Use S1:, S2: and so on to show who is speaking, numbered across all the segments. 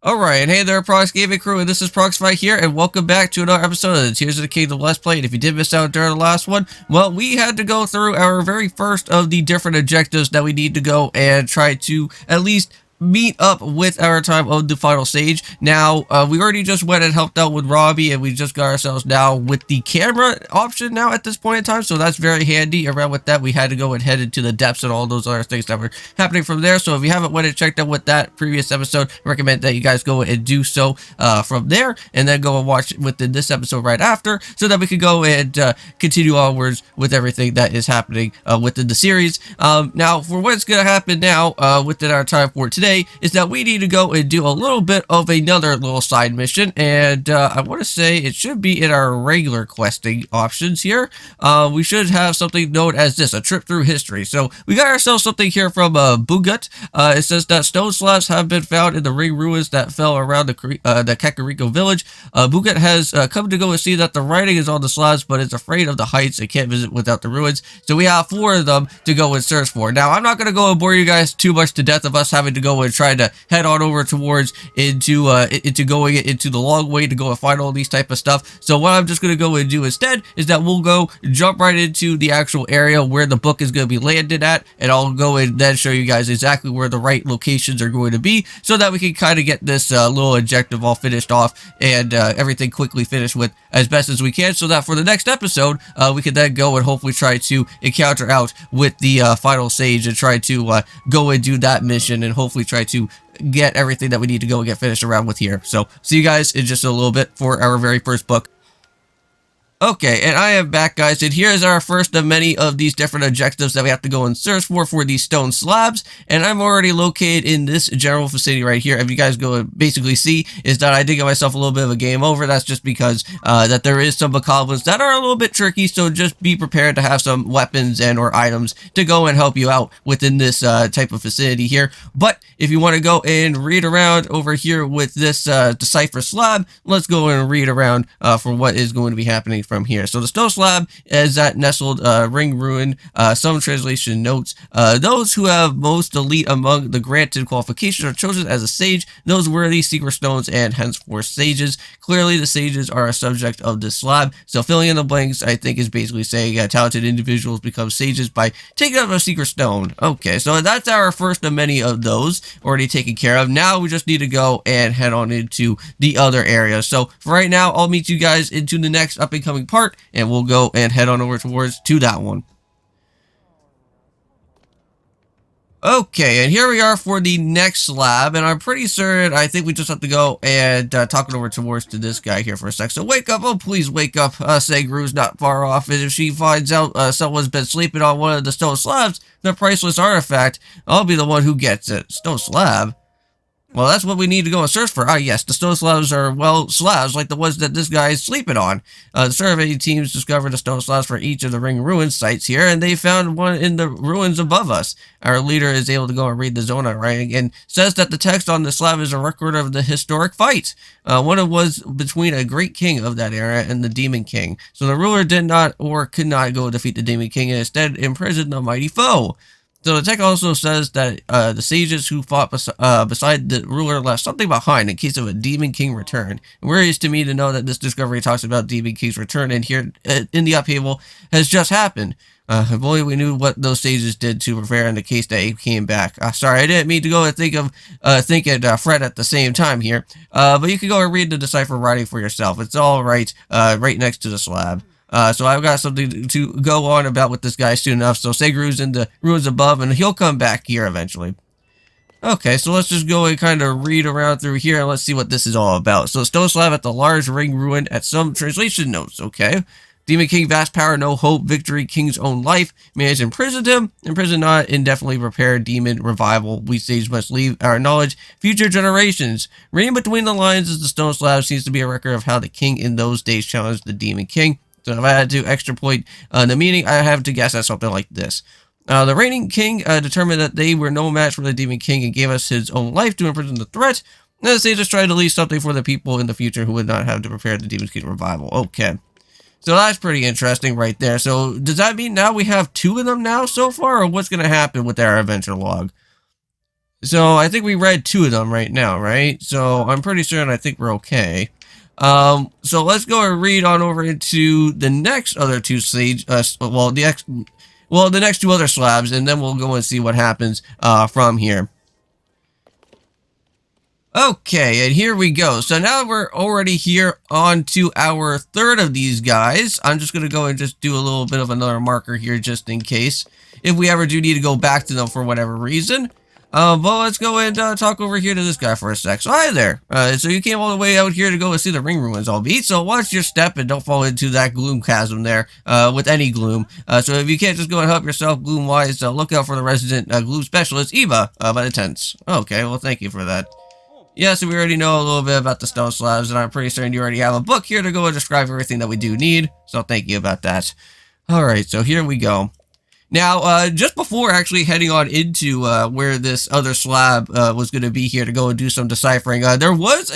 S1: Alright, and hey there, Prox Gaming Crew, and this is Proxify here, and welcome back to another episode of the Tears of the Kingdom Let's Play. And if you did miss out during the last one, well, we had to go through our very first of the different objectives that we need to go and try to at least meet up with our time of the final stage. Now, we already just went and helped out with Robbie, and we just got ourselves now with the camera option now at this point in time, so that's very handy. Around with that, we had to go and head into the depths and all those other things that were happening from there. So if you haven't went and checked out with that previous episode, I recommend that you guys go and do so from there, and then go and watch within this episode right after, so that we can go and continue onwards with everything that is happening within the series. Now, for what's going to happen now within our time for today, is that we need to go and do a little bit of another little side mission, and I want to say it should be in our regular questing options here. We should have something known as this, a trip through history. So we got ourselves something here from Bugut. It says that stone slabs have been found in the ring ruins that fell around the Kakariko village. Bugut has come to go and see that the writing is on the slabs, but is afraid of the heights and can't visit without the ruins. So we have 4 of them to go and search for. Now, I'm not going to go and bore you guys too much to death of us having to go and try to head on over towards into going into the long way to go and find all these type of stuff. So what I'm just going to go and do instead is that we'll go jump right into the actual area where the book is going to be landed at, and I'll go and then show you guys exactly where the right locations are going to be, so that we can kind of get this little objective all finished off and everything quickly finished with as best as we can, so that for the next episode we can then go and hopefully try to encounter out with the final sage and try to go and do that mission and hopefully try to get everything that we need to go and get finished around with here. So see you guys in just a little bit for our very first book. Okay, and I am back, guys, and here is our first of many of these different objectives that we have to go and search for these stone slabs, and I'm already located in this general vicinity right here. If you guys go and basically see, is that I did get myself a little bit of a game over. That's just because that there is some bokoblins that are a little bit tricky, so just be prepared to have some weapons and or items to go and help you out within this type of vicinity here. But if you want to go and read around over here with this decipher slab, let's go and read around for what is going to be happening from here. So the stone slab is that nestled ring ruin. Some translation notes, those who have most elite among the granted qualifications are chosen as a sage, those worthy secret stones and henceforth sages. Clearly the sages are a subject of this slab, so filling in the blanks I think is basically saying talented individuals become sages by taking up a secret stone. Okay, so that's our first of many of those already taken care of. Now we just need to go and head on into the other area. So for right now, I'll meet you guys into the next up and coming part, and we'll go and head on over towards to that one. Okay, and here we are for the next slab, and I'm pretty certain I think we just have to go and talk it over towards to this guy here for a sec. So wake up, oh please wake up, Segru's not far off, and if she finds out someone's been sleeping on one of the stone slabs, the priceless artifact, I'll be the one who gets it. Stone slab? Well, that's what we need to go and search for. Ah, yes, the stone slabs are, well, slabs like the ones that this guy is sleeping on. The survey teams discovered the stone slabs for each of the ring ruin sites here, and they found one in the ruins above us. Our leader is able to go and read the zona writing, and says that the text on the slab is a record of the historic fight. One was between a great king of that era and the demon king. So the ruler did not or could not go defeat the demon king, and instead imprisoned the mighty foe. So the text also says that the sages who fought beside the ruler left something behind in case of a demon king return. It worries to me to know that this discovery talks about demon king's return, and here in the upheaval has just happened. If only we knew what those sages did to prepare in the case that he came back. Sorry, I didn't mean to go and think and fret at the same time here. But you can go and read the decipher writing for yourself. It's all right next to the slab. So I've got something to go on about with this guy soon enough. So Segru's in the ruins above, and he'll come back here eventually. Okay, so let's just go and kind of read around through here, and let's see what this is all about. So stone slab at the large ring ruin at some translation notes. Okay. Demon King, vast power, no hope, victory, king's own life. Man has imprisoned him. Imprisoned not, indefinitely prepared, demon, revival. We sages must leave our knowledge. Future generations. Reading between the lines as the stone slab seems to be a record of how the king in those days challenged the demon king. So if I had to extrapolate the meaning, I have to guess at something like this. The reigning king determined that they were no match for the demon king and gave us his own life to imprison the threat. And the sages tried to leave something for the people in the future who would not have to prepare the demon king revival. Okay. So that's pretty interesting right there. So does that mean now we have 2 of them now so far, or what's going to happen with our adventure log? So I think we read 2 of them right now, right? So I'm pretty certain I think we're okay. So let's go and read on over into the next other 2 stage, the next 2 other slabs, and then we'll go and see what happens from here. Okay, and here we go. So now we're already here on to our 3rd of these guys. I'm just going to go and just do a little bit of another marker here just in case, if we ever do need to go back to them for whatever reason. But let's go and talk over here to this guy for a sec. So hi there. So you came all the way out here to go and see the ring ruins, albeit. So watch your step and don't fall into that gloom chasm there with any gloom. So if you can't just go and help yourself gloom-wise, look out for the resident gloom specialist, Eva, by the tents. Okay, well thank you for that. Yeah, so we already know a little bit about the stone slabs, and I'm pretty certain you already have a book here to go and describe everything that we do need. So thank you about that. Alright, so here we go. Now, just before actually heading on into where this other slab was going to be here to go and do some deciphering, there was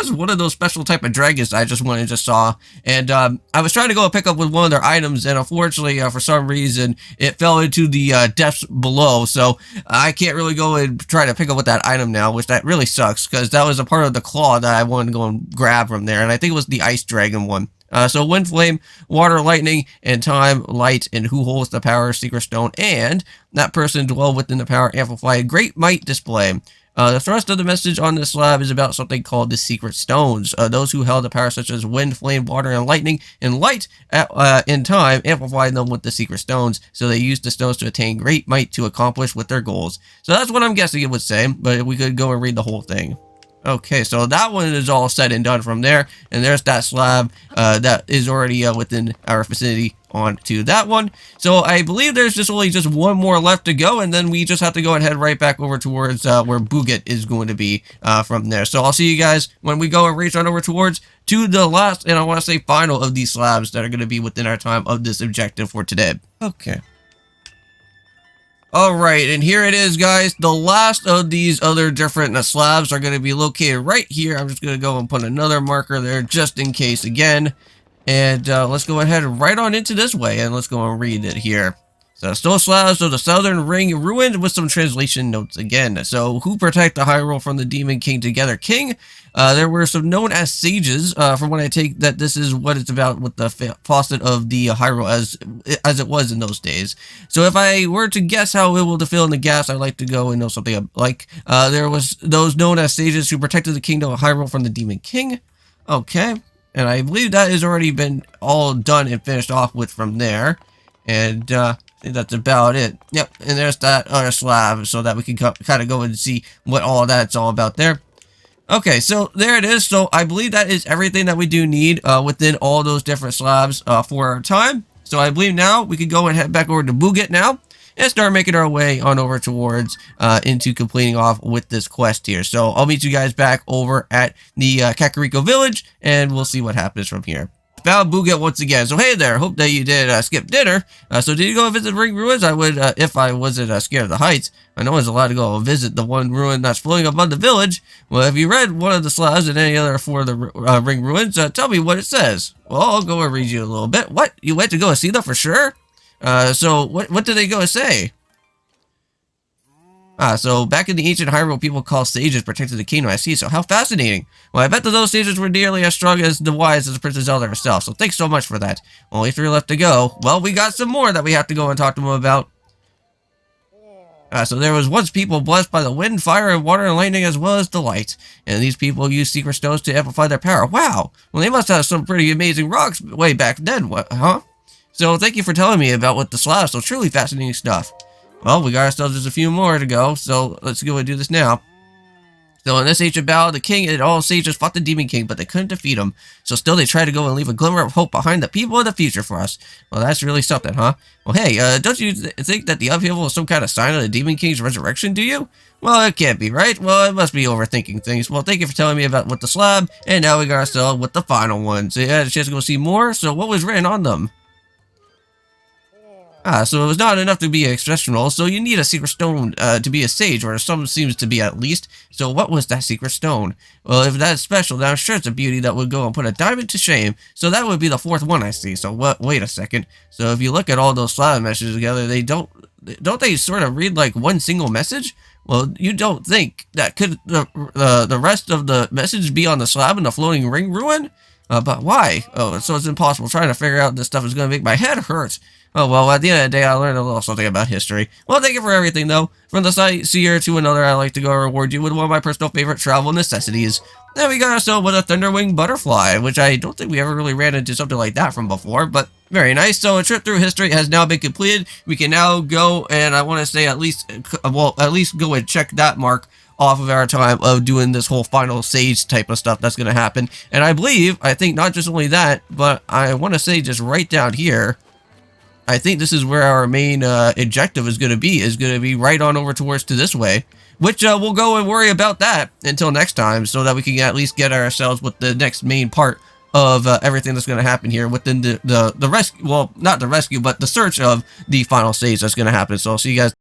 S1: one of those special type of dragons I just went and just saw, and I was trying to go and pick up with one of their items, and unfortunately, for some reason, it fell into the depths below, so I can't really go and try to pick up with that item now, which that really sucks, because that was a part of the claw that I wanted to go and grab from there, and I think it was the ice dragon one. So wind, flame, water, lightning, and time, light, and who holds the power, secret stone, and that person dwell within the power, amplified, great might display. The thrust of the message on this slab is about something called the secret stones. Those who held the power such as wind, flame, water, and lightning, and light in time, amplified them with the secret stones. So they used the stones to attain great might to accomplish with their goals. So that's what I'm guessing it would say, but we could go and read the whole thing. Okay, so that one is all said and done from there, and there's that slab that is already within our vicinity onto that one. So I believe there's just only one more left to go, and then we just have to go and head right back over towards where Buget is going to be from there. So I'll see you guys when we go and reach on over towards to the last, and I want to say final of these slabs that are going to be within our time of this objective for today. Okay. Alright, and here it is, guys. The last of these other different slabs are going to be located right here. I'm just going to go and put another marker there just in case again. And let's go ahead and right on into this way, and let's go and read it here. So, stone slabs of the southern ring ruined with some translation notes again. So, who protect the Hyrule from the Demon King together? King? There were some known as sages, from what I take that this is what it's about with the faucet of the Hyrule as it was in those days. So if I were to guess how it will fill in the gaps, I'd like to go and know something like, there was those known as sages who protected the kingdom of Hyrule from the Demon King. Okay, and I believe that has already been all done and finished off with from there. And, I think that's about it. Yep, and there's that other slab so that we can kind of go and see what all that's all about there. Okay, so there it is. So I believe that is everything that we do need within all those different slabs for our time. So I believe now we could go and head back over to Buget now and start making our way on over towards into completing off with this quest here. So I'll meet you guys back over at the Kakariko village, and we'll see what happens from here. Found Buget once again. So hey there, hope that you did skip dinner. So did you go visit Ring Ruins? I would, if I wasn't scared of the heights. I know it's allowed to go visit the one ruin that's floating above the village. Well, if you read one of the slabs and any other for the Ring Ruins, tell me what it says. Well, I'll go and read you a little bit. What? You went to go see them for sure? So what did they go and say? So back in the ancient Hyrule, people called sages protected the kingdom. I see. So how fascinating. Well, I bet that those sages were nearly as strong as the wise as Princess Zelda herself. So thanks so much for that. Only 3 left to go. Well, we got some more that we have to go and talk to them about. So there was once people blessed by the wind, fire, and water, and lightning, as well as the light. And these people used secret stones to amplify their power. Wow. Well, they must have some pretty amazing rocks way back then. What, huh? So thank you for telling me about what the slabs. So truly fascinating stuff. Well, we got ourselves just a few more to go, so let's go and do this now. So in this ancient battle, the king and all sages fought the Demon King, but they couldn't defeat him. So still they tried to go and leave a glimmer of hope behind the people of the future for us. Well, that's really something, huh? Well, hey, don't you think that the upheaval is some kind of sign of the Demon King's resurrection, do you? Well, it can't be, right? Well, it must be overthinking things. Well, thank you for telling me about what the slab, and now we got ourselves with the final one. So you had a chance to go see more, so what was written on them? So it was not enough to be exceptional, so you need a secret stone to be a sage, or some seems to be at least. So what was that secret stone? Well, if that's special, then I'm sure it's a beauty that would go and put a diamond to shame. So that would be the 4th one I see. So wait a second. So if you look at all those slab messages together, they don't they sort of read like one single message? Well, you don't think that could the rest of the message be on the slab in the floating ring ruin? But why? Oh, so it's impossible. Trying to figure out this stuff is going to make my head hurt. Oh, well, at the end of the day, I learned a little something about history. Well, thank you for everything, though. From the sightseer to another, I'd like to go reward you with one of my personal favorite travel necessities. Then we got ourselves with a thunderwing butterfly, which I don't think we ever really ran into something like that from before, but very nice. So a trip through history has now been completed. We can now go, and I want to say at least go and check that mark off of our time of doing this whole final stage type of stuff that's going to happen. And I think not just only that, but I want to say just right down here, I think this is where our main objective is going to be right on over towards to this way, which we'll go and worry about that until next time, so that we can at least get ourselves with the next main part of everything that's going to happen here within the rescue, well, not the rescue, but the search of the final stage that's going to happen. So I'll see you guys.